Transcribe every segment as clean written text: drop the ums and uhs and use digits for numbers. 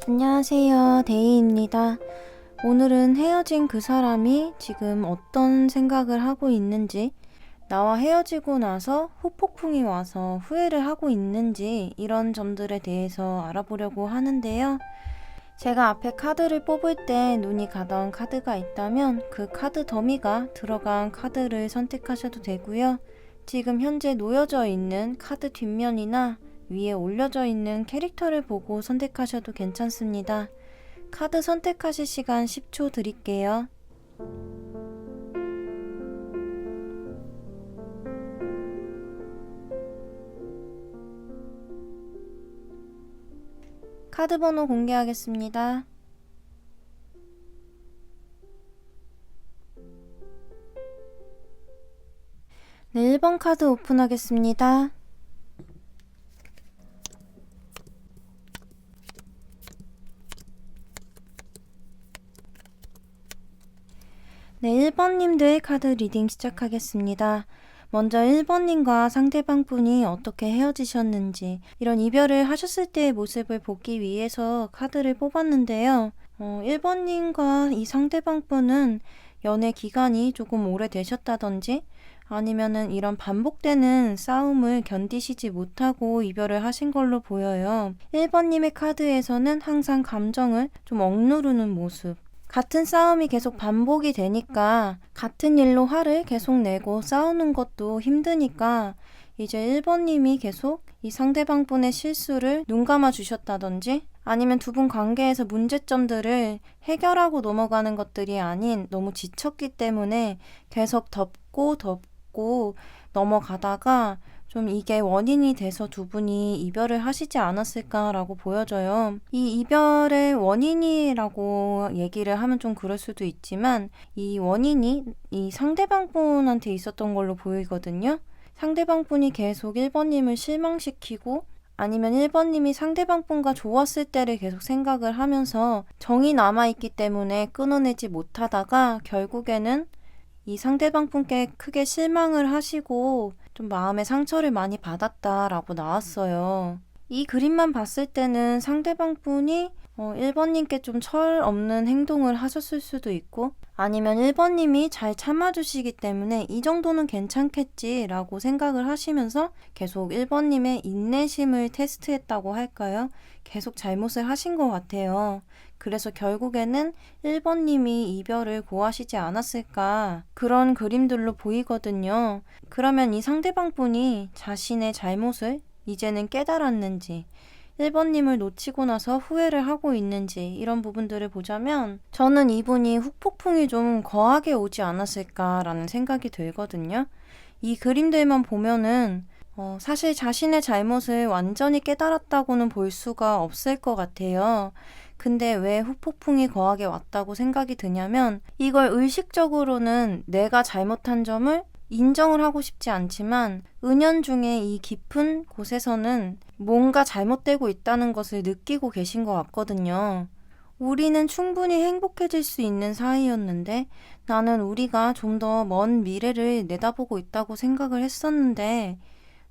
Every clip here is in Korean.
안녕하세요, 데이입니다. 오늘은 헤어진 그 사람이 지금 어떤 생각을 하고 있는지, 나와 헤어지고 나서 후폭풍이 와서 후회를 하고 있는지 이런 점들에 대해서 알아보려고 하는데요. 제가 앞에 카드를 뽑을 때 눈이 가던 카드가 있다면 그 카드 더미가 들어간 카드를 선택하셔도 되고요. 지금 현재 놓여져 있는 카드 뒷면이나 위에 올려져 있는 캐릭터를 보고 선택하셔도 괜찮습니다. 카드 선택하실 시간 10초 드릴게요. 카드 번호 공개하겠습니다. 네, 1번 카드 오픈하겠습니다. 네, 1번님들 카드 리딩 시작하겠습니다. 먼저 1번님과 상대방 분이 어떻게 헤어지셨는지, 이런 이별을 하셨을 때의 모습을 보기 위해서 카드를 뽑았는데요. 1번님과 이 상대방 분은 연애 기간이 조금 오래되셨다든지 아니면은 이런 반복되는 싸움을 견디시지 못하고 이별을 하신 걸로 보여요. 1번님의 카드에서는 항상 감정을 좀 억누르는 모습, 같은 싸움이 계속 반복이 되니까 같은 일로 화를 계속 내고 싸우는 것도 힘드니까 이제 1번님이 계속 이 상대방 분의 실수를 눈감아 주셨다든지 아니면 두 분 관계에서 문제점들을 해결하고 넘어가는 것들이 아닌 너무 지쳤기 때문에 계속 덮고 넘어가다가 좀 이게 원인이 돼서 두 분이 이별을 하시지 않았을까라고 보여져요. 이 이별의 원인이라고 얘기를 하면 좀 그럴 수도 있지만 이 원인이 이 상대방 분한테 있었던 걸로 보이거든요. 상대방 분이 계속 1번님을 실망시키고 아니면 1번님이 상대방 분과 좋았을 때를 계속 생각을 하면서 정이 남아있기 때문에 끊어내지 못하다가 결국에는 이 상대방 분께 크게 실망을 하시고 좀 마음의 상처를 많이 받았다라고 나왔어요. 이 그림만 봤을 때는 상대방 분이 1번님께 좀 철 없는 행동을 하셨을 수도 있고 아니면 1번님이 잘 참아주시기 때문에 이 정도는 괜찮겠지라고 생각을 하시면서 계속 1번님의 인내심을 테스트했다고 할까요? 계속 잘못을 하신 것 같아요. 그래서 결국에는 1번님이 이별을 고하시지 않았을까 그런 그림들로 보이거든요. 그러면 이 상대방 분이 자신의 잘못을 이제는 깨달았는지 1번님을 놓치고 나서 후회를 하고 있는지 이런 부분들을 보자면 저는 이분이 후폭풍이 좀 거하게 오지 않았을까라는 생각이 들거든요. 이 그림들만 보면은 사실 자신의 잘못을 완전히 깨달았다고는 볼 수가 없을 것 같아요. 근데 왜 후폭풍이 거하게 왔다고 생각이 드냐면 이걸 의식적으로는 내가 잘못한 점을 인정을 하고 싶지 않지만 은연중에 이 깊은 곳에서는 뭔가 잘못되고 있다는 것을 느끼고 계신 것 같거든요. 우리는 충분히 행복해질 수 있는 사이였는데 나는 우리가 좀 더 먼 미래를 내다보고 있다고 생각을 했었는데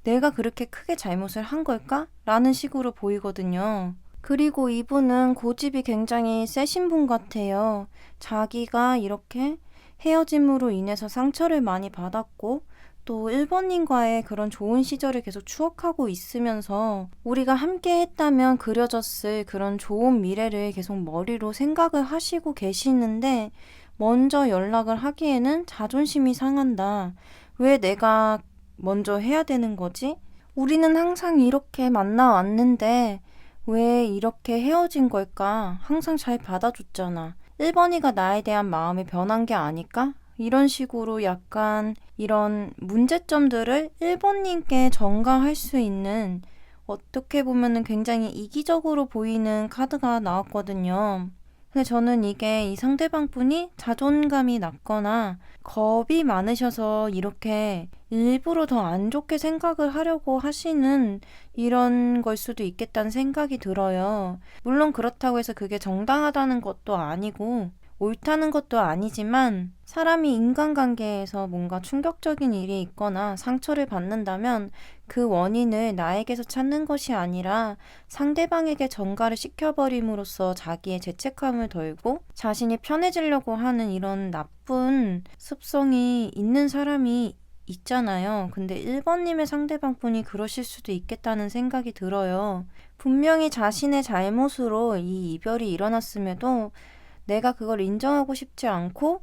내가 그렇게 크게 잘못을 한 걸까? 라는 식으로 보이거든요. 그리고 이분은 고집이 굉장히 세신 분 같아요. 자기가 이렇게 헤어짐으로 인해서 상처를 많이 받았고 또 1번님과의 그런 좋은 시절을 계속 추억하고 있으면서 우리가 함께 했다면 그려졌을 그런 좋은 미래를 계속 머리로 생각을 하시고 계시는데 먼저 연락을 하기에는 자존심이 상한다. 왜 내가 먼저 해야 되는 거지? 우리는 항상 이렇게 만나왔는데 왜 이렇게 헤어진 걸까? 항상 잘 받아줬잖아. 1번이가 나에 대한 마음이 변한 게 아닐까? 이런 식으로 약간 이런 문제점들을 1번님께 전가할 수 있는 어떻게 보면은 굉장히 이기적으로 보이는 카드가 나왔거든요. 근데 저는 이게 이 상대방 분이 자존감이 낮거나 겁이 많으셔서 이렇게 일부러 더 안 좋게 생각을 하려고 하시는 이런 걸 수도 있겠다는 생각이 들어요. 물론 그렇다고 해서 그게 정당하다는 것도 아니고 옳다는 것도 아니지만 사람이 인간관계에서 뭔가 충격적인 일이 있거나 상처를 받는다면 그 원인을 나에게서 찾는 것이 아니라 상대방에게 전가를 시켜버림으로써 자기의 죄책감을 덜고 자신이 편해지려고 하는 이런 나쁜 습성이 있는 사람이 있잖아요. 근데 1번님의 상대방분이 그러실 수도 있겠다는 생각이 들어요. 분명히 자신의 잘못으로 이 이별이 일어났음에도 내가 그걸 인정하고 싶지 않고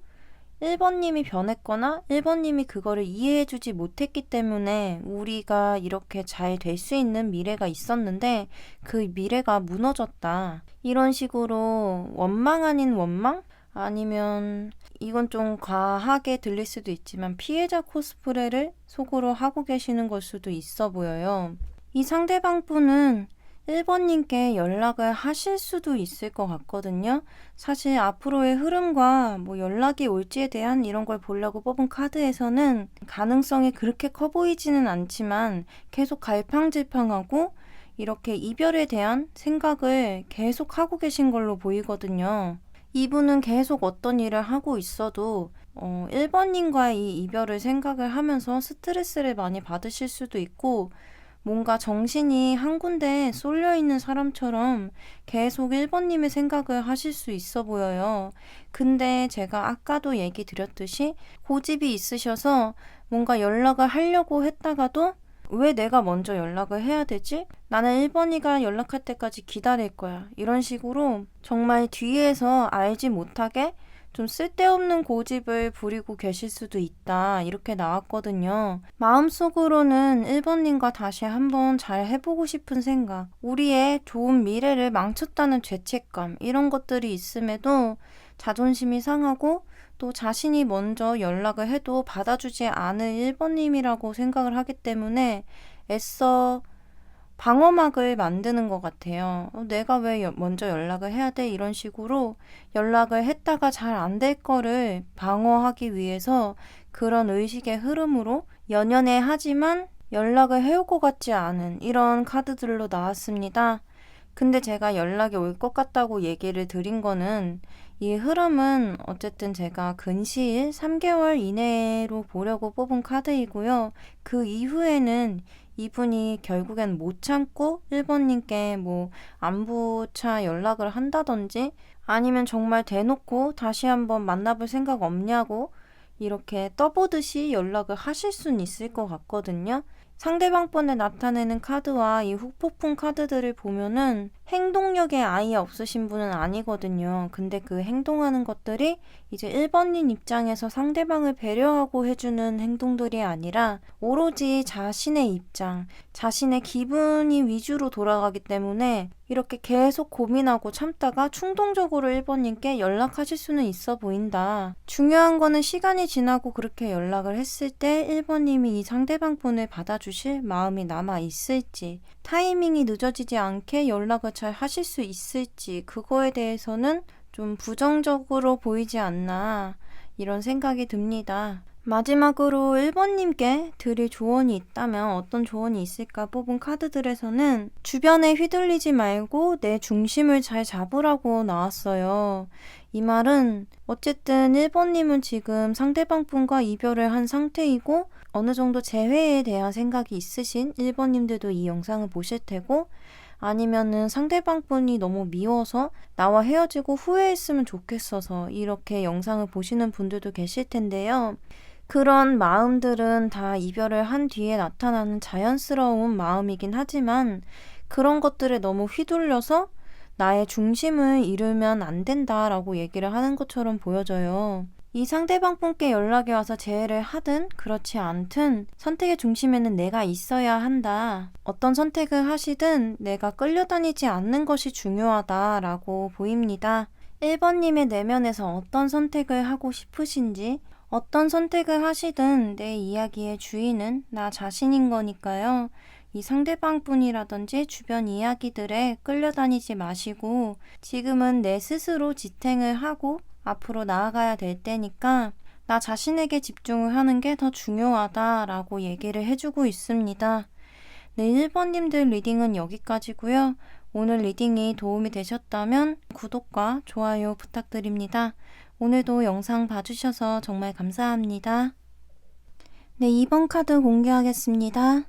1번님이 변했거나 1번님이 그거를 이해해주지 못했기 때문에 우리가 이렇게 잘 될 수 있는 미래가 있었는데 그 미래가 무너졌다. 이런 식으로 원망 아닌 원망? 아니면 이건 좀 과하게 들릴 수도 있지만 피해자 코스프레를 속으로 하고 계시는 걸 수도 있어 보여요. 이 상대방 분은 1번님께 연락을 하실 수도 있을 것 같거든요. 사실 앞으로의 흐름과 뭐 연락이 올지에 대한 이런 걸 보려고 뽑은 카드에서는 가능성이 그렇게 커 보이지는 않지만 계속 갈팡질팡하고 이렇게 이별에 대한 생각을 계속 하고 계신 걸로 보이거든요. 이분은 계속 어떤 일을 하고 있어도 1번님과의 이 이별을 생각을 하면서 스트레스를 많이 받으실 수도 있고 뭔가 정신이 한 군데에 쏠려 있는 사람처럼 계속 1번님의 생각을 하실 수 있어 보여요. 근데 제가 아까도 얘기 드렸듯이 고집이 있으셔서 뭔가 연락을 하려고 했다가도 왜 내가 먼저 연락을 해야 되지? 나는 1번이가 연락할 때까지 기다릴 거야. 이런 식으로 정말 뒤에서 알지 못하게 좀 쓸데없는 고집을 부리고 계실 수도 있다. 이렇게 나왔거든요. 마음속으로는 1번님과 다시 한번 잘 해보고 싶은 생각, 우리의 좋은 미래를 망쳤다는 죄책감, 이런 것들이 있음에도 자존심이 상하고 또 자신이 먼저 연락을 해도 받아주지 않을 1번님이라고 생각을 하기 때문에 애써 방어막을 만드는 것 같아요. 내가 왜 먼저 연락을 해야 돼? 이런 식으로 연락을 했다가 잘 안 될 거를 방어하기 위해서 그런 의식의 흐름으로 연연해 하지만 연락을 해올 것 같지 않은 이런 카드들로 나왔습니다. 근데 제가 연락이 올 것 같다고 얘기를 드린 거는 이 흐름은 어쨌든 제가 근시일 3개월 이내로 보려고 뽑은 카드이고요. 그 이후에는 이분이 결국엔 못 참고 1번님께 뭐 안부차 연락을 한다든지 아니면 정말 대놓고 다시 한번 만나볼 생각 없냐고 이렇게 떠보듯이 연락을 하실 수는 있을 것 같거든요. 상대방분에 나타내는 카드와 이 후폭풍 카드들을 보면은 행동력이 아예 없으신 분은 아니거든요. 근데 그 행동하는 것들이 이제 1번님 입장에서 상대방을 배려하고 해주는 행동들이 아니라 오로지 자신의 입장, 자신의 기분이 위주로 돌아가기 때문에 이렇게 계속 고민하고 참다가 충동적으로 1번님께 연락하실 수는 있어 보인다. 중요한 거는 시간이 지나고 그렇게 연락을 했을 때 1번님이 이 상대방 분을 받아주실 마음이 남아 있을지, 타이밍이 늦어지지 않게 연락을 잘 하실 수 있을지, 그거에 대해서는 좀 부정적으로 보이지 않나 이런 생각이 듭니다. 마지막으로 1번님께 드릴 조언이 있다면 어떤 조언이 있을까 뽑은 카드들에서는 주변에 휘둘리지 말고 내 중심을 잘 잡으라고 나왔어요. 이 말은 어쨌든 1번님은 지금 상대방 분과 이별을 한 상태이고 어느 정도 재회에 대한 생각이 있으신 1번님들도 이 영상을 보실 테고 아니면은 상대방 분이 너무 미워서 나와 헤어지고 후회했으면 좋겠어서 이렇게 영상을 보시는 분들도 계실 텐데요. 그런 마음들은 다 이별을 한 뒤에 나타나는 자연스러운 마음이긴 하지만 그런 것들에 너무 휘둘려서 나의 중심을 잃으면 안 된다라고 얘기를 하는 것처럼 보여져요. 이 상대방 분께 연락이 와서 제의를 하든 그렇지 않든 선택의 중심에는 내가 있어야 한다. 어떤 선택을 하시든 내가 끌려다니지 않는 것이 중요하다라고 보입니다. 1번님의 내면에서 어떤 선택을 하고 싶으신지, 어떤 선택을 하시든 내 이야기의 주인은 나 자신인 거니까요. 이 상대방 분이라든지 주변 이야기들에 끌려다니지 마시고 지금은 내 스스로 지탱을 하고 앞으로 나아가야 될 때니까 나 자신에게 집중을 하는 게 더 중요하다라고 얘기를 해주고 있습니다. 네, 1번님들 리딩은 여기까지고요. 오늘 리딩이 도움이 되셨다면 구독과 좋아요 부탁드립니다. 오늘도 영상 봐주셔서 정말 감사합니다. 네, 2번 카드 공개하겠습니다.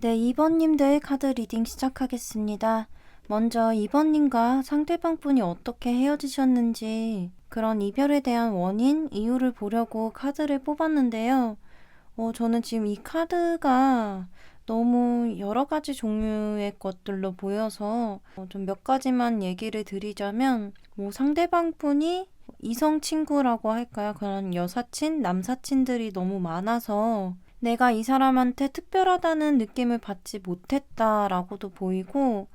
네, 2번님들 카드 리딩 시작하겠습니다. 먼저 2번님과 상대방 분이 어떻게 헤어지셨는지 그런 이별에 대한 원인, 이유를 보려고 카드를 뽑았는데요. 저는 지금 이 카드가 너무 여러 가지 종류의 것들로 보여서 좀 몇 가지만 얘기를 드리자면 상대방 분이 이성 친구라고 할까요? 그런 여사친, 남사친들이 너무 많아서 내가 이 사람한테 특별하다는 느낌을 받지 못했다라고도 보이고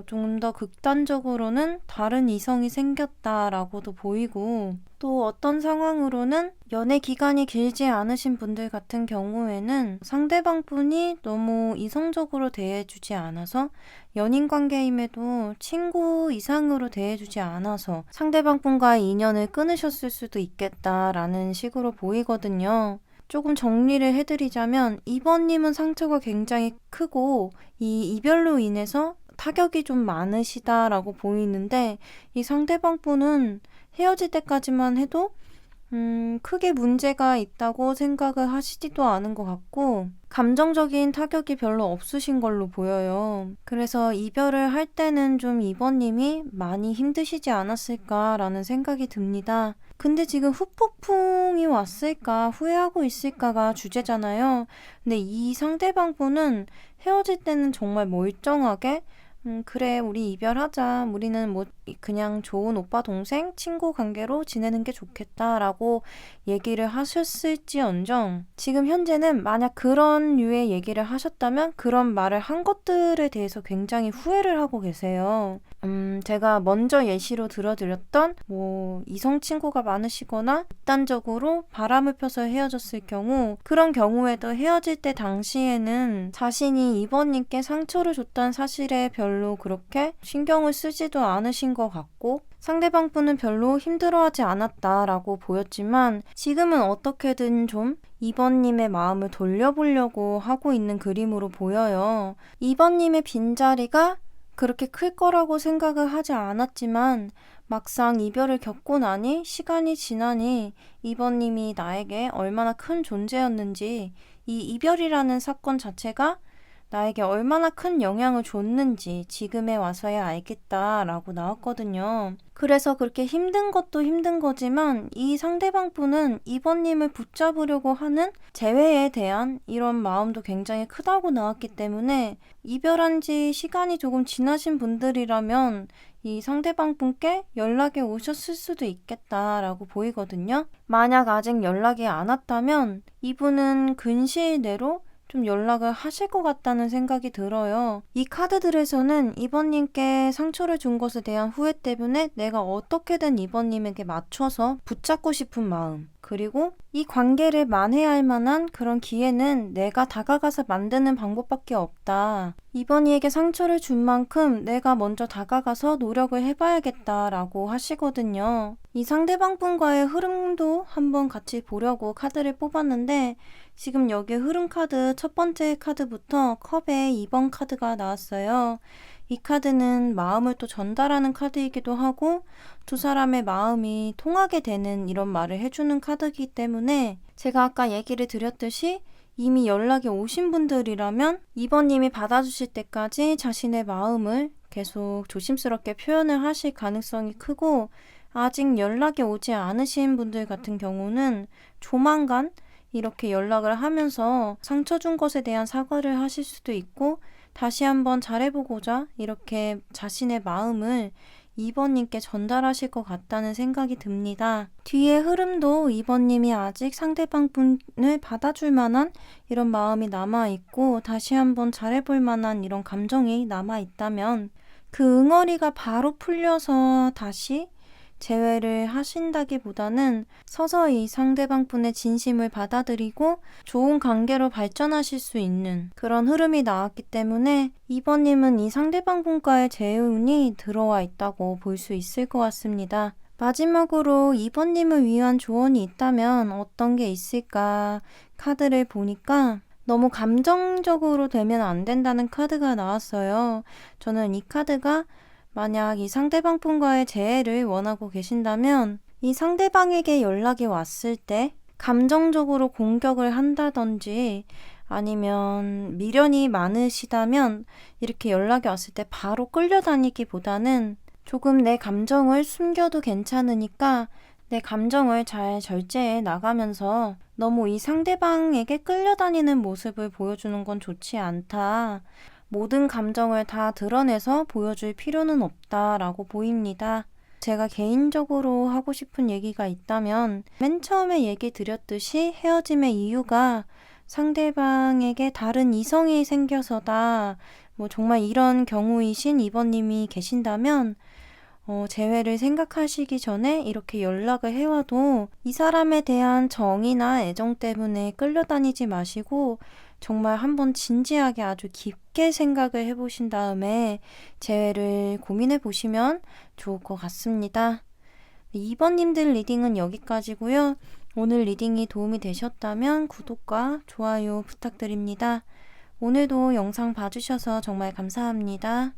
좀 더 극단적으로는 다른 이성이 생겼다라고도 보이고 또 어떤 상황으로는 연애 기간이 길지 않으신 분들 같은 경우에는 상대방 분이 너무 이성적으로 대해주지 않아서 연인 관계임에도 친구 이상으로 대해주지 않아서 상대방 분과의 인연을 끊으셨을 수도 있겠다라는 식으로 보이거든요. 조금 정리를 해드리자면 2번님은 상처가 굉장히 크고 이 이별로 인해서 타격이 좀 많으시다라고 보이는데 이 상대방 분은 헤어질 때까지만 해도 크게 문제가 있다고 생각을 하시지도 않은 것 같고 감정적인 타격이 별로 없으신 걸로 보여요. 그래서 이별을 할 때는 좀 2번님이 많이 힘드시지 않았을까라는 생각이 듭니다. 근데 지금 후폭풍이 왔을까 후회하고 있을까가 주제잖아요. 근데 이 상대방 분은 헤어질 때는 정말 멀쩡하게 그래, 우리 이별하자. 우리는 그냥 좋은 오빠, 동생, 친구 관계로 지내는 게 좋겠다라고 얘기를 하셨을지언정 지금 현재는 만약 그런 류의 얘기를 하셨다면 그런 말을 한 것들에 대해서 굉장히 후회를 하고 계세요. 제가 먼저 예시로 들어드렸던 이성 친구가 많으시거나 극단적으로 바람을 펴서 헤어졌을 경우 그런 경우에도 헤어질 때 당시에는 자신이 2번님께 상처를 줬다는 사실에 별로 그렇게 신경을 쓰지도 않으신 것 같고 상대방 분은 별로 힘들어하지 않았다라고 보였지만 지금은 어떻게든 좀 2번님의 마음을 돌려보려고 하고 있는 그림으로 보여요. 2번님의 빈자리가 그렇게 클 거라고 생각을 하지 않았지만 막상 이별을 겪고 나니 시간이 지나니 2번님이 나에게 얼마나 큰 존재였는지 이 이별이라는 사건 자체가 나에게 얼마나 큰 영향을 줬는지 지금에 와서야 알겠다라고 나왔거든요. 그래서 그렇게 힘든 것도 힘든 거지만 이 상대방 분은 2번님을 붙잡으려고 하는 재회에 대한 이런 마음도 굉장히 크다고 나왔기 때문에 이별한 지 시간이 조금 지나신 분들이라면 이 상대방 분께 연락이 오셨을 수도 있겠다라고 보이거든요. 만약 아직 연락이 안 왔다면 이분은 근시일 내로 좀 연락을 하실 것 같다는 생각이 들어요. 이 카드들에서는 2번님께 상처를 준 것에 대한 후회 때문에 내가 어떻게든 2번님에게 맞춰서 붙잡고 싶은 마음 그리고 이 관계를 만회할 만한 그런 기회는 내가 다가가서 만드는 방법밖에 없다. 2번이에게 상처를 준 만큼 내가 먼저 다가가서 노력을 해봐야겠다라고 하시거든요. 이 상대방 분과의 흐름도 한번 같이 보려고 카드를 뽑았는데 지금 여기 흐름 카드 첫 번째 카드부터 컵에 2번 카드가 나왔어요. 이 카드는 마음을 또 전달하는 카드이기도 하고 두 사람의 마음이 통하게 되는 이런 말을 해주는 카드이기 때문에 제가 아까 얘기를 드렸듯이 이미 연락이 오신 분들이라면 2번님이 받아주실 때까지 자신의 마음을 계속 조심스럽게 표현을 하실 가능성이 크고 아직 연락이 오지 않으신 분들 같은 경우는 조만간 이렇게 연락을 하면서 상처 준 것에 대한 사과를 하실 수도 있고 다시 한번 잘해보고자 이렇게 자신의 마음을 2번님께 전달하실 것 같다는 생각이 듭니다. 뒤의 흐름도 2번님이 아직 상대방 분을 받아줄 만한 이런 마음이 남아있고 다시 한번 잘해볼 만한 이런 감정이 남아있다면 그 응어리가 바로 풀려서 다시 재회를 하신다기보다는 서서히 상대방 분의 진심을 받아들이고 좋은 관계로 발전하실 수 있는 그런 흐름이 나왔기 때문에 2번님은 이 상대방 분과의 재운이 들어와 있다고 볼 수 있을 것 같습니다. 마지막으로 2번님을 위한 조언이 있다면 어떤 게 있을까 카드를 보니까 너무 감정적으로 되면 안 된다는 카드가 나왔어요. 저는 이 카드가 만약 이 상대방 분과의 재회를 원하고 계신다면 이 상대방에게 연락이 왔을 때 감정적으로 공격을 한다든지 아니면 미련이 많으시다면 이렇게 연락이 왔을 때 바로 끌려다니기보다는 조금 내 감정을 숨겨도 괜찮으니까 내 감정을 잘 절제해 나가면서 너무 이 상대방에게 끌려다니는 모습을 보여주는 건 좋지 않다. 모든 감정을 다 드러내서 보여줄 필요는 없다라고 보입니다. 제가 개인적으로 하고 싶은 얘기가 있다면 맨 처음에 얘기 드렸듯이 헤어짐의 이유가 상대방에게 다른 이성이 생겨서다. 정말 이런 경우이신 2번님이 계신다면 재회를 생각하시기 전에 이렇게 연락을 해와도 이 사람에 대한 정이나 애정 때문에 끌려다니지 마시고 정말 한번 진지하게 아주 깊게 생각을 해보신 다음에 재회를 고민해 보시면 좋을 것 같습니다. 2번님들 리딩은 여기까지고요. 오늘 리딩이 도움이 되셨다면 구독과 좋아요 부탁드립니다. 오늘도 영상 봐주셔서 정말 감사합니다.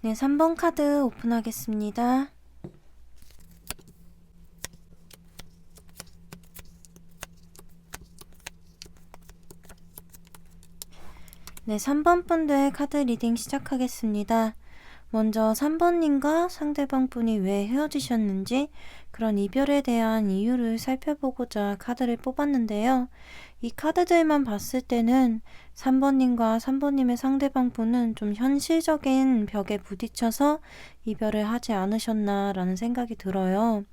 네, 3번 카드 오픈하겠습니다. 네, 3번 분들 카드 리딩 시작하겠습니다. 먼저 3번님과 상대방 분이 왜 헤어지셨는지 그런 이별에 대한 이유를 살펴보고자 카드를 뽑았는데요. 이 카드들만 봤을 때는 3번님과 3번님의 상대방 분은 좀 현실적인 벽에 부딪혀서 이별을 하지 않으셨나라는 생각이 들어요.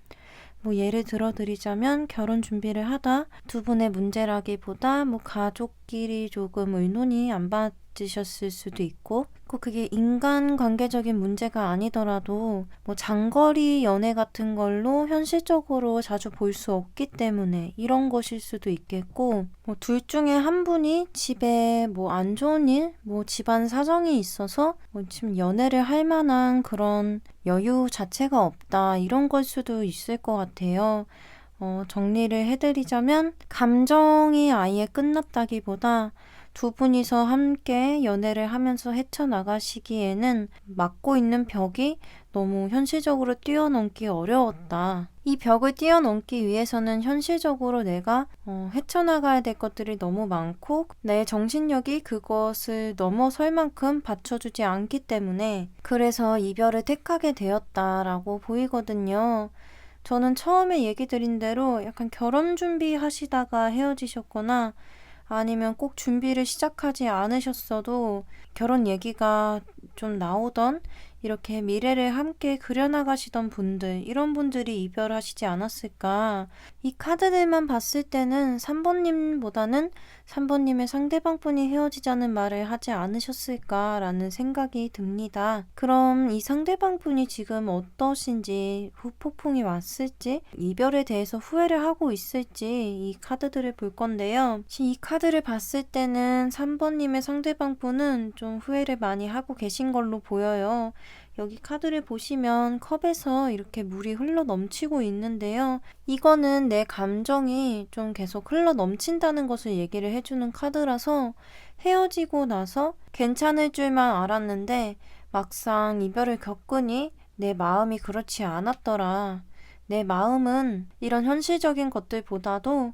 예를 들어 드리자면 결혼 준비를 하다 두 분의 문제라기보다 가족끼리 조금 의논이 안 맞으셨을 수도 있고 꼭 그게 인간관계적인 문제가 아니더라도 장거리 연애 같은 걸로 현실적으로 자주 볼 수 없기 때문에 이런 것일 수도 있겠고 둘 중에 한 분이 집에 안 좋은 일, 집안 사정이 있어서 지금 연애를 할 만한 그런 여유 자체가 없다 이런 걸 수도 있을 것 같아요. 정리를 해드리자면 감정이 아예 끝났다기보다 두 분이서 함께 연애를 하면서 헤쳐나가시기에는 막고 있는 벽이 너무 현실적으로 뛰어넘기 어려웠다. 이 벽을 뛰어넘기 위해서는 현실적으로 내가 헤쳐나가야 될 것들이 너무 많고 내 정신력이 그것을 넘어설 만큼 받쳐주지 않기 때문에 그래서 이별을 택하게 되었다라고 보이거든요. 저는 처음에 얘기 드린 대로 약간 결혼 준비하시다가 헤어지셨거나 아니면 꼭 준비를 시작하지 않으셨어도 결혼 얘기가 좀 나오던 이렇게 미래를 함께 그려나가시던 분들, 이런 분들이 이별하시지 않았을까. 이 카드들만 봤을 때는 3번님보다는 3번님의 상대방 분이 헤어지자는 말을 하지 않으셨을까라는 생각이 듭니다. 그럼 이 상대방 분이 지금 어떠신지, 후폭풍이 왔을지, 이별에 대해서 후회를 하고 있을지 이 카드들을 볼 건데요. 이 카드를 봤을 때는 3번님의 상대방 분은 좀 후회를 많이 하고 계신 걸로 보여요. 여기 카드를 보시면 컵에서 이렇게 물이 흘러 넘치고 있는데요. 이거는 내 감정이 좀 계속 흘러 넘친다는 것을 얘기를 해주는 카드라서 헤어지고 나서 괜찮을 줄만 알았는데 막상 이별을 겪으니 내 마음이 그렇지 않았더라. 내 마음은 이런 현실적인 것들보다도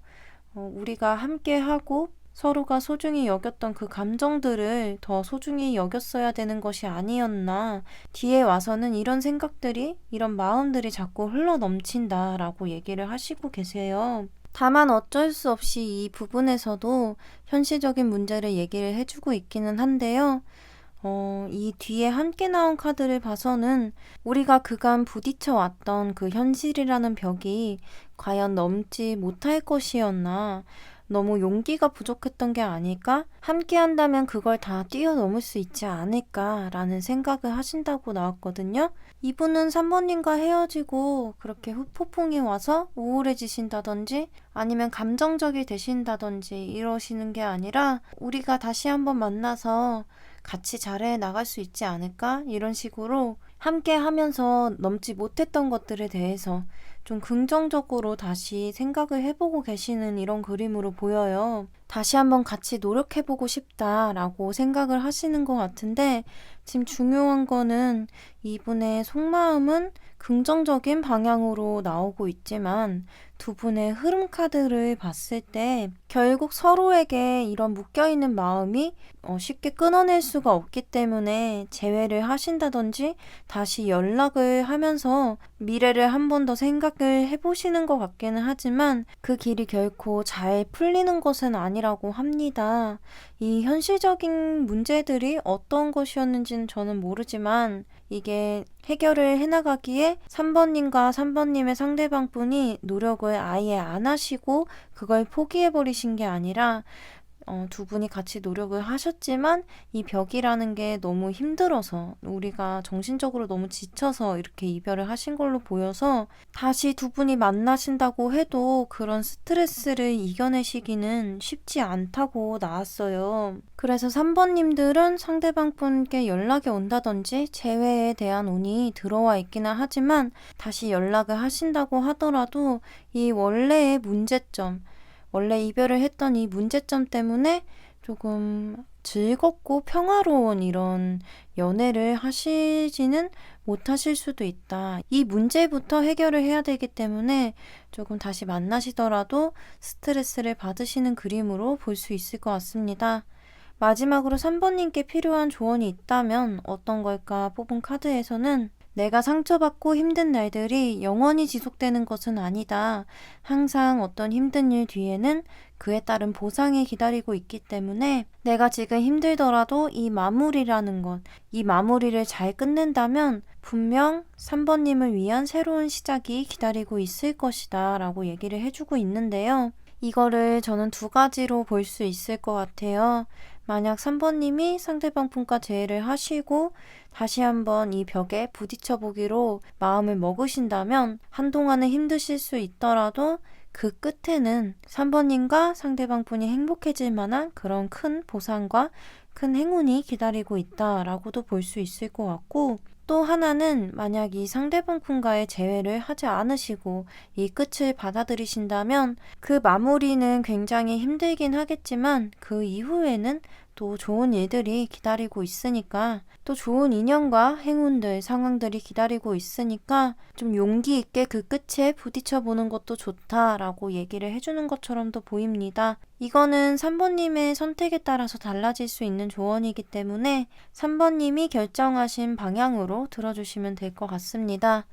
우리가 함께하고 서로가 소중히 여겼던 그 감정들을 더 소중히 여겼어야 되는 것이 아니었나. 뒤에 와서는 이런 생각들이, 이런 마음들이 자꾸 흘러 넘친다라고 얘기를 하시고 계세요. 다만 어쩔 수 없이 이 부분에서도 현실적인 문제를 얘기를 해주고 있기는 한데요. 이 뒤에 함께 나온 카드를 봐서는 우리가 그간 부딪혀 왔던 그 현실이라는 벽이 과연 넘지 못할 것이었나, 너무 용기가 부족했던 게 아닐까? 함께 한다면 그걸 다 뛰어넘을 수 있지 않을까라는 생각을 하신다고 나왔거든요. 이분은 3번님과 헤어지고 그렇게 후폭풍이 와서 우울해지신다든지 아니면 감정적이 되신다든지 이러시는 게 아니라 우리가 다시 한번 만나서 같이 잘해 나갈 수 있지 않을까? 이런 식으로 함께 하면서 넘지 못했던 것들에 대해서 좀 긍정적으로 다시 생각을 해보고 계시는 이런 그림으로 보여요. 다시 한번 같이 노력해보고 싶다라고 생각을 하시는 것 같은데, 지금 중요한 거는 이분의 속마음은 긍정적인 방향으로 나오고 있지만 두 분의 흐름 카드를 봤을 때 결국 서로에게 이런 묶여있는 마음이 쉽게 끊어낼 수가 없기 때문에 재회를 하신다든지 다시 연락을 하면서 미래를 한 번 더 생각을 해보시는 것 같기는 하지만 그 길이 결코 잘 풀리는 것은 아니라고 합니다. 이 현실적인 문제들이 어떤 것이었는지는 저는 모르지만 이게 해결을 해나가기에 3번님과 3번님의 상대방분이 노력을 아예 안 하시고 그걸 포기해버리신 게 아니라 두 분이 같이 노력을 하셨지만 이 벽이라는 게 너무 힘들어서 우리가 정신적으로 너무 지쳐서 이렇게 이별을 하신 걸로 보여서 다시 두 분이 만나신다고 해도 그런 스트레스를 이겨내시기는 쉽지 않다고 나왔어요. 그래서 3번님들은 상대방 분께 연락이 온다든지 재회에 대한 운이 들어와 있기는 하지만 다시 연락을 하신다고 하더라도 이 원래의 문제점, 원래 이별을 했던 이 문제점 때문에 조금 즐겁고 평화로운 이런 연애를 하시지는 못하실 수도 있다. 이 문제부터 해결을 해야 되기 때문에 조금 다시 만나시더라도 스트레스를 받으시는 그림으로 볼 수 있을 것 같습니다. 마지막으로 3번님께 필요한 조언이 있다면 어떤 걸까 뽑은 카드에서는 내가 상처받고 힘든 날들이 영원히 지속되는 것은 아니다. 항상 어떤 힘든 일 뒤에는 그에 따른 보상이 기다리고 있기 때문에 내가 지금 힘들더라도 이 마무리라는 것, 이 마무리를 잘 끝낸다면 분명 3번님을 위한 새로운 시작이 기다리고 있을 것이다 라고 얘기를 해주고 있는데요. 이거를 저는 두 가지로 볼 수 있을 것 같아요. 만약 3번님이 상대방 분과 재회를 하시고 다시 한번 이 벽에 부딪혀 보기로 마음을 먹으신다면 한동안은 힘드실 수 있더라도 그 끝에는 3번님과 상대방 분이 행복해질 만한 그런 큰 보상과 큰 행운이 기다리고 있다라고도 볼 수 있을 것 같고, 또 하나는 만약 이 상대방 분과의 재회를 하지 않으시고 이 끝을 받아들이신다면 그 마무리는 굉장히 힘들긴 하겠지만 그 이후에는 또 좋은 일들이 기다리고 있으니까, 또 좋은 인연과 행운들, 상황들이 기다리고 있으니까 좀 용기 있게 그 끝에 부딪혀 보는 것도 좋다라고 얘기를 해주는 것처럼도 보입니다. 이거는 3번님의 선택에 따라서 달라질 수 있는 조언이기 때문에 3번님이 결정하신 방향으로 들어주시면 될 것 같습니다.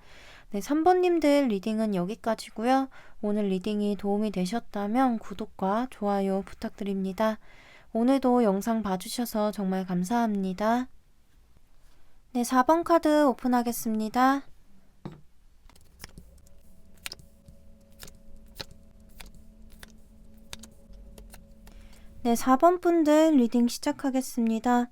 네, 3번님들 리딩은 여기까지고요. 오늘 리딩이 도움이 되셨다면 구독과 좋아요 부탁드립니다. 오늘도 영상 봐주셔서 정말 감사합니다. 네, 4번 카드 오픈하겠습니다. 네, 4번 분들 리딩 시작하겠습니다.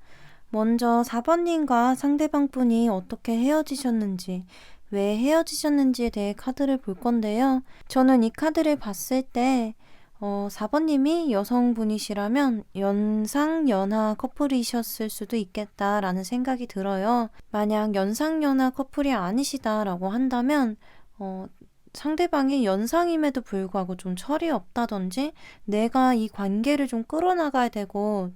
먼저 4번님과 상대방 분이 어떻게 헤어지셨는지, 왜 헤어지셨는지에 대해 카드를 볼 건데요. 저는 이 카드를 봤을 때 4번님이 여성분이시라면 연상연하 커플이셨을 수도 있겠다라는 생각이 들어요. 만약 연상연하 커플이 아니시다라고 한다면 상대방이 연상임에도 불구하고 좀 철이 없다든지 내가 이 관계를 좀 끌어나가야 되고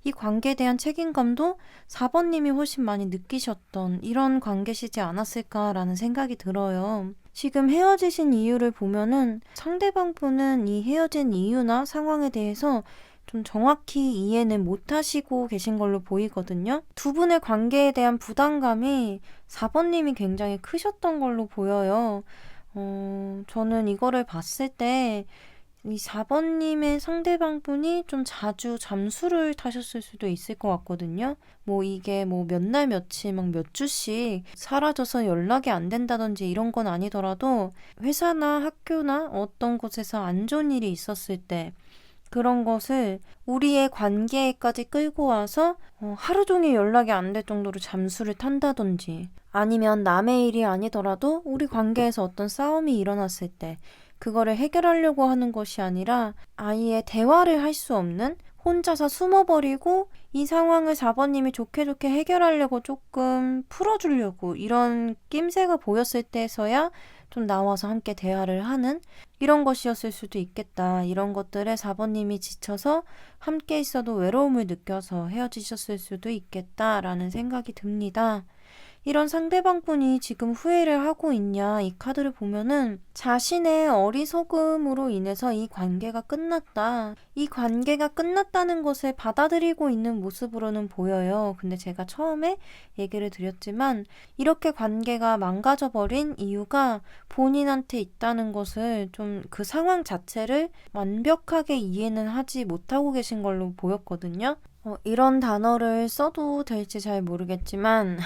이 관계에 대한 책임감도 4번님이 훨씬 많이 느끼셨던 이런 관계시지 않았을까라는 생각이 들어요. 지금 헤어지신 이유를 보면은 상대방 분은 이 헤어진 이유나 상황에 대해서 좀 정확히 이해는 못하시고 계신 걸로 보이거든요. 두 분의 관계에 대한 부담감이 4번님이 굉장히 크셨던 걸로 보여요. 저는 이거를 봤을 때 이 4번님의 상대방분이 좀 자주 잠수를 타셨을 수도 있을 것 같거든요. 뭐 이게 뭐 몇 날 며칠 막 몇 주씩 사라져서 연락이 안 된다든지 이런 건 아니더라도 회사나 학교나 어떤 곳에서 안 좋은 일이 있었을 때 그런 것을 우리의 관계에까지 끌고 와서 하루 종일 연락이 안 될 정도로 잠수를 탄다든지 아니면 남의 일이 아니더라도 우리 관계에서 어떤 싸움이 일어났을 때 그거를 해결하려고 하는 것이 아니라 아예 대화를 할 수 없는 혼자서 숨어버리고 이 상황을 4번님이 좋게 좋게 해결하려고 조금 풀어주려고 이런 낌새가 보였을 때서야 좀 나와서 함께 대화를 하는 이런 것이었을 수도 있겠다. 이런 것들에 4번님이 지쳐서 함께 있어도 외로움을 느껴서 헤어지셨을 수도 있겠다라는 생각이 듭니다. 이런 상대방분이 지금 후회를 하고 있냐 이 카드를 보면은 자신의 어리석음으로 인해서 이 관계가 끝났다. 이 관계가 끝났다는 것을 받아들이고 있는 모습으로는 보여요. 근데 제가 처음에 얘기를 드렸지만 이렇게 관계가 망가져버린 이유가 본인한테 있다는 것을 좀 그 상황 자체를 완벽하게 이해는 하지 못하고 계신 걸로 보였거든요. 이런 단어를 써도 될지 잘 모르겠지만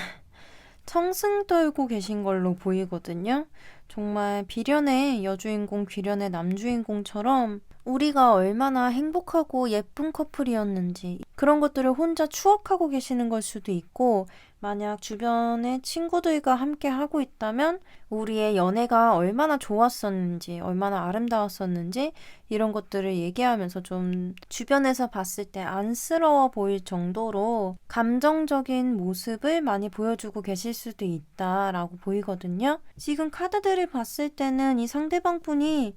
청승 떨고 계신 걸로 보이거든요. 정말 비련의 여주인공, 비련의 남주인공처럼 우리가 얼마나 행복하고 예쁜 커플이었는지 그런 것들을 혼자 추억하고 계시는 걸 수도 있고 만약 주변의 친구들과 함께 하고 있다면 우리의 연애가 얼마나 좋았었는지 얼마나 아름다웠었는지 이런 것들을 얘기하면서 좀 주변에서 봤을 때 안쓰러워 보일 정도로 감정적인 모습을 많이 보여주고 계실 수도 있다라고 보이거든요. 지금 카드들을 봤을 때는 이 상대방 분이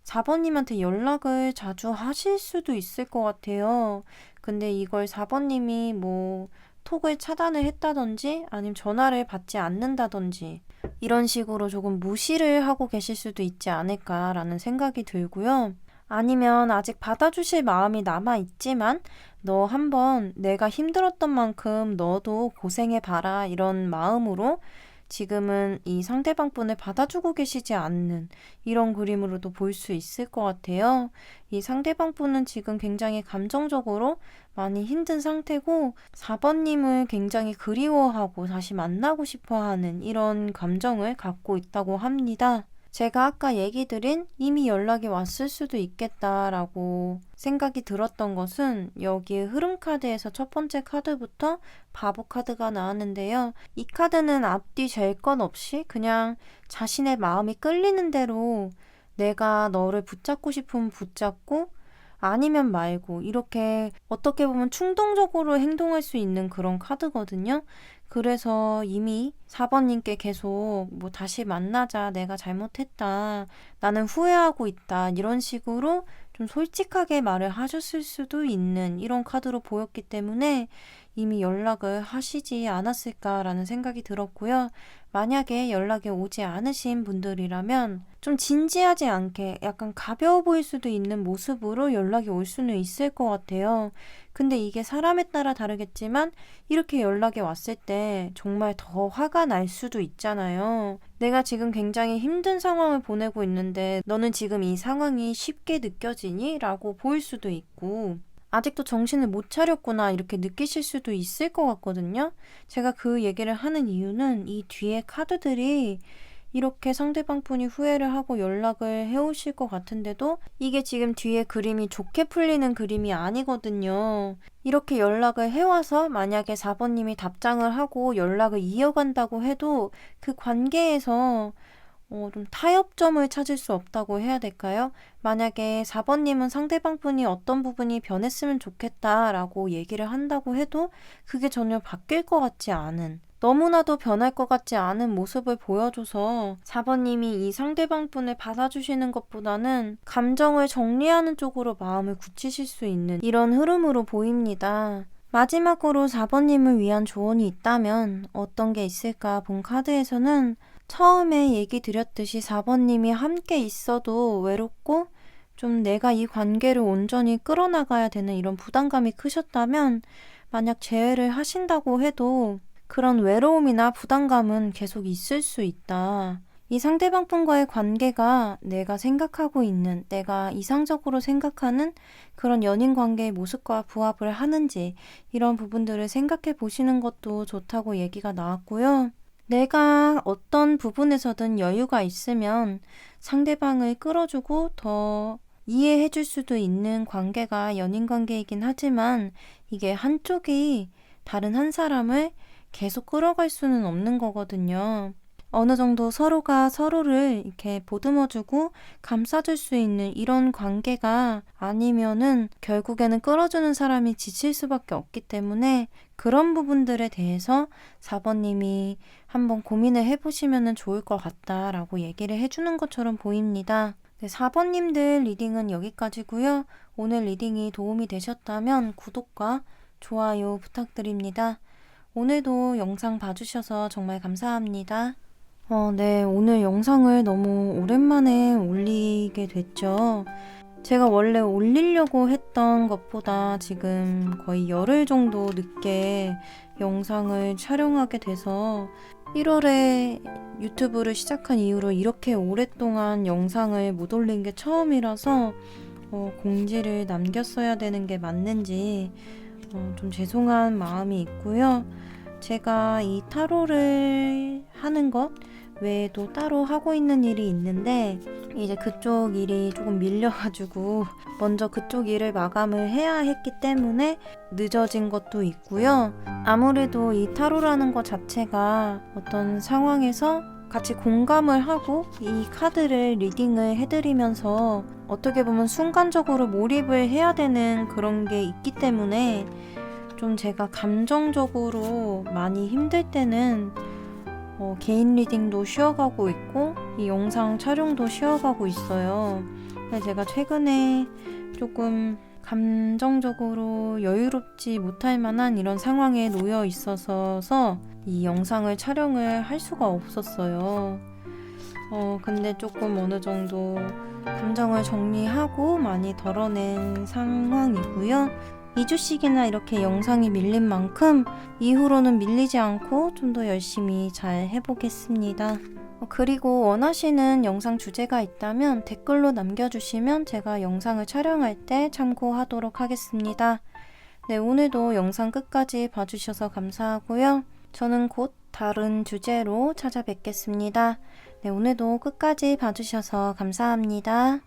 4번님한테 연락을 자주 하실 수도 있을 것 같아요. 근데 이걸 4번님이 뭐 톡을 차단을 했다든지 아니면 전화를 받지 않는다든지 이런 식으로 조금 무시를 하고 계실 수도 있지 않을까라는 생각이 들고요. 아니면 아직 받아주실 마음이 남아있지만 너 한번 내가 힘들었던 만큼 너도 고생해봐라 이런 마음으로 지금은 이 상대방 분을 받아주고 계시지 않는 이런 그림으로도 볼 수 있을 것 같아요. 이 상대방 분은 지금 굉장히 감정적으로 많이 힘든 상태고 4번님을 굉장히 그리워하고 다시 만나고 싶어하는 이런 감정을 갖고 있다고 합니다. 제가 아까 얘기 드린 이미 연락이 왔을 수도 있겠다라고 생각이 들었던 것은 여기에 흐름 카드에서 첫 번째 카드부터 바보 카드가 나왔는데요. 이 카드는 앞뒤 잴 것 없이 그냥 자신의 마음이 끌리는 대로 내가 너를 붙잡고 싶으면 붙잡고 아니면 말고 이렇게 어떻게 보면 충동적으로 행동할 수 있는 그런 카드거든요. 그래서 이미 4번님께 계속 뭐 다시 만나자, 내가 잘못했다, 나는 후회하고 있다 이런 식으로 좀 솔직하게 말을 하셨을 수도 있는 이런 카드로 보였기 때문에 이미 연락을 하시지 않았을까라는 생각이 들었고요. 만약에 연락이 오지 않으신 분들이라면 좀 진지하지 않게 약간 가벼워 보일 수도 있는 모습으로 연락이 올 수는 있을 것 같아요. 근데 이게 사람에 따라 다르겠지만 이렇게 연락이 왔을 때 정말 더 화가 날 수도 있잖아요. 내가 지금 굉장히 힘든 상황을 보내고 있는데 너는 지금 이 상황이 쉽게 느껴지니? 라고 보일 수도 있고 아직도 정신을 못 차렸구나 이렇게 느끼실 수도 있을 것 같거든요. 제가 그 얘기를 하는 이유는 이 뒤에 카드들이 이렇게 상대방 분이 후회를 하고 연락을 해오실 것 같은데도 이게 지금 뒤에 그림이 좋게 풀리는 그림이 아니거든요. 이렇게 연락을 해와서 만약에 4번님이 답장을 하고 연락을 이어간다고 해도 그 관계에서 좀 타협점을 찾을 수 없다고 해야 될까요? 만약에 4번님은 상대방 분이 어떤 부분이 변했으면 좋겠다라고 얘기를 한다고 해도 그게 전혀 바뀔 것 같지 않은 너무나도 변할 것 같지 않은 모습을 보여줘서 4번님이 이 상대방 분을 받아주시는 것보다는 감정을 정리하는 쪽으로 마음을 굳히실 수 있는 이런 흐름으로 보입니다. 마지막으로 4번님을 위한 조언이 있다면 어떤 게 있을까 본 카드에서는 처음에 얘기 드렸듯이 4번님이 함께 있어도 외롭고 좀 내가 이 관계를 온전히 끌어나가야 되는 이런 부담감이 크셨다면 만약 재회를 하신다고 해도 그런 외로움이나 부담감은 계속 있을 수 있다. 이 상대방 분과의 관계가 내가 생각하고 있는, 내가 이상적으로 생각하는 그런 연인 관계의 모습과 부합을 하는지 이런 부분들을 생각해 보시는 것도 좋다고 얘기가 나왔고요. 내가 어떤 부분에서든 여유가 있으면 상대방을 끌어주고 더 이해해 줄 수도 있는 관계가 연인 관계이긴 하지만 이게 한쪽이 다른 한 사람을 계속 끌어갈 수는 없는 거거든요. 어느 정도 서로가 서로를 이렇게 보듬어주고 감싸줄 수 있는 이런 관계가 아니면은 결국에는 끌어주는 사람이 지칠 수밖에 없기 때문에 그런 부분들에 대해서 4번님이 한번 고민을 해보시면 좋을 것 같다라고 얘기를 해주는 것처럼 보입니다. 네, 4번님들 리딩은 여기까지고요. 오늘 리딩이 도움이 되셨다면 구독과 좋아요 부탁드립니다. 오늘도 영상 봐주셔서 정말 감사합니다. 네, 오늘 영상을 너무 오랜만에 올리게 됐죠. 제가 원래 올리려고 했던 것보다 지금 거의 열흘 정도 늦게 영상을 촬영하게 돼서 1월에 유튜브를 시작한 이후로 이렇게 오랫동안 영상을 못 올린 게 처음이라서 공지를 남겼어야 되는 게 맞는지 좀 죄송한 마음이 있고요. 제가 이 타로를 하는 것 외에도 따로 하고 있는 일이 있는데 이제 그쪽 일이 조금 밀려가지고 먼저 그쪽 일을 마감을 해야 했기 때문에 늦어진 것도 있고요. 아무래도 이 타로라는 것 자체가 어떤 상황에서 같이 공감을 하고 이 카드를 리딩을 해드리면서 어떻게 보면 순간적으로 몰입을 해야 되는 그런 게 있기 때문에 좀 제가 감정적으로 많이 힘들 때는 개인 리딩도 쉬어가고 있고 이 영상 촬영도 쉬어가고 있어요. 근데 제가 최근에 조금 감정적으로 여유롭지 못할 만한 이런 상황에 놓여 있어서 이 영상을 촬영을 할 수가 없었어요. 근데 조금 어느 정도 감정을 정리하고 많이 덜어낸 상황이고요. 2주씩이나 이렇게 영상이 밀린 만큼 이후로는 밀리지 않고 좀 더 열심히 잘 해보겠습니다. 그리고 원하시는 영상 주제가 있다면 댓글로 남겨주시면 제가 영상을 촬영할 때 참고하도록 하겠습니다. 네, 오늘도 영상 끝까지 봐주셔서 감사하고요. 저는 곧 다른 주제로 찾아뵙겠습니다. 네, 오늘도 끝까지 봐주셔서 감사합니다.